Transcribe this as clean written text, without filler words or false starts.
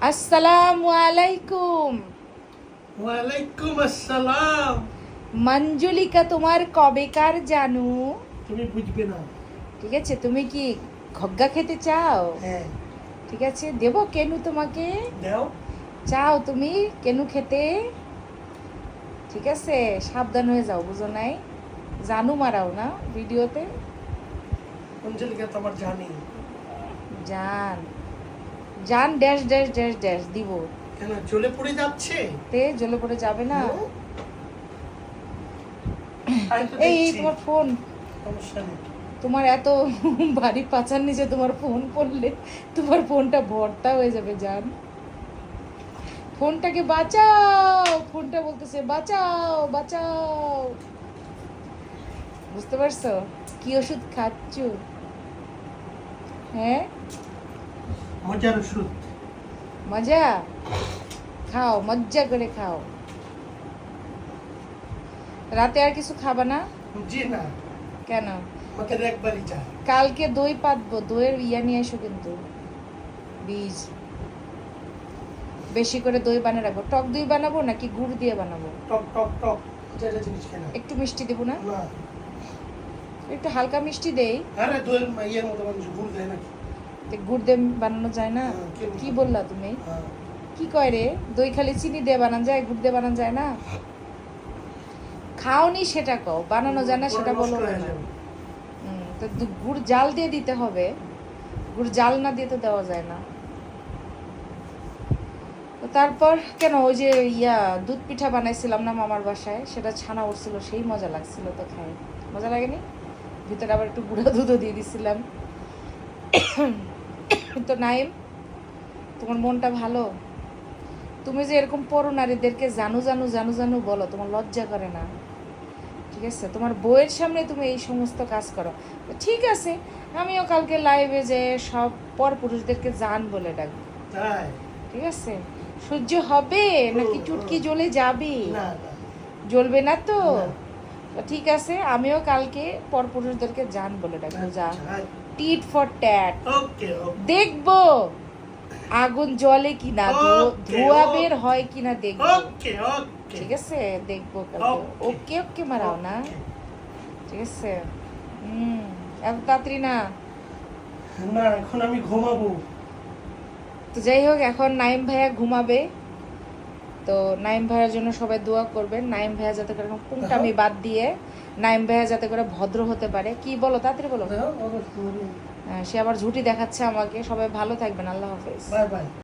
আসসালামু আলাইকুম। ওয়ালাইকুম আসসালাম। মঞ্জুলিকা তোমার কবেকার জানু? তুমি বুঝবে না। ঠিক আছে, তুমি কি ঘগ্গা খেতে চাও? হ্যাঁ, ঠিক আছে, দেবো কেনু তোমাকে? দাও। চাও তুমি কেনু খেতে? ঠিক আছে, সাবধান হয়ে যাও, বুঝো নাই? জানু মারাও না ভিডিওতে। অঞ্জলিকা তো আমার জানি। জান জান ড্যাশ ড্যাশ ড্যাশ ড্যাশ দিব। কেন জ্বলে পড়ে যাচ্ছে? তে জ্বলে পড়ে যাবে না? হুম? আমি তো এই দেখছি। তোমার ফোন, সমস্যা নেই। তোমার এত ভারী পাচার নিচে তোমার ফোন পড়লে তোমার ফোনটা ভর্তা হয়ে যাবে জান। ফোনটাকে বাঁচাও, ফোনটা বলতেছে বাঁচাও বাঁচাও। বুঝতে পারছো কি ওষুধ খাচ্ছ? হ্যাঁ, মজার ওষুধ। মজা খাও, মজ্জা করে খাও। রাতে আর কিছু খাবা না? জি না, কেন? আমাদের একবারই চা। কালকে দই পাতবো, দইয়ের ইয়া নিয়ে এসো কিন্তু, বীজ। বেশি করে দই বানিয়ে রাখবো। টক দই বানাবো নাকি গুড় দিয়ে বানাবো? টক টক টক যেটা জিনিস কেনা। একটু মিষ্টি দেবো না? না, একটু হালকা মিষ্টি দেই। আরে দইয়ের ইয়ের মতো মানুষ গুড় দেয় নাকি? তো গুড় দিয়ে বানানো যায় না? হ্যাঁ, কেমন? কি বললা তুমি? হ্যাঁ। কি কয় রে? দই খালি চিনি দিয়ে বানানো যায়, গুড় দিয়ে বানানো যায় না? খাওনি সেটা কও, বানানো যায় না সেটা বলো নষ্ট হয়ে না। যাবে। তো গুড় জাল দিয়ে দিতে হবে, গুড় জাল না দিয়ে তো দেওয়া যায় না। তো তারপর কেন, ওই যে দুধ পিঠা বানাইছিলাম না মামার বাসায়, সেটা ছানা উঠছিল, সেই মজা লাগছিল তো খাই। মজা লাগেনি? ভিতরে আবার একটু গুঁড়া দুধও দিয়ে দিছিলাম। তো নাইম, তোমার মনটা ভালো? তুমি যে এরকম পর নারীদেরকে জানু জানু জানু জানু বলো, তোমার লজ্জা করে না? ঠিক আছে, তোমার বউয়ের সামনে তুমি এই সমস্ত কাজ করো। তো ঠিক আছে, আমিও কালকে লাইভে যে সব পর পুরুষদেরকে জান বলে ডাকবো। তাই? ঠিক আছে, সহ্য হবে নাকি চুটকি জ্বলে যাবে? না না। জ্বলবে না তো? না। তো ঠিক আছে, আমিও কালকে পর পুরুষদেরকে জান বলে ডাকবো। যা, আচ্ছা, টিট ফর ট্যাট। ওকে ওকে। দেখবো আগুন জ্বলে কিনা, ধোঁয়া বের হয় কিনা দেখবো। ওকে ওকে। ঠিক আছে, দেখবো কালকে। ওকে ওকে মারাও না, ঠিক আছে? এত তাড়াতাড়ি না। না, এখন আমি ঘুমাবো। তো যাই হোক, এখন নাইম ভাইয়া ঘুমাবে। তো নাইম ভাইয়ার জন্য সবাই দোয়া করবেন, নাইম ভাইয়া যাতে করে পুংটামি বাদ দিয়ে নাইম ভাইয়া যাতে করে ভদ্র হতে পারে। কি বলো, তাড়াতাড়ি বলো। সে আবার ঝুটি দেখাচ্ছে আমাকে। সবাই ভালো থাকবেন, আল্লাহ হাফেজ। Bye bye.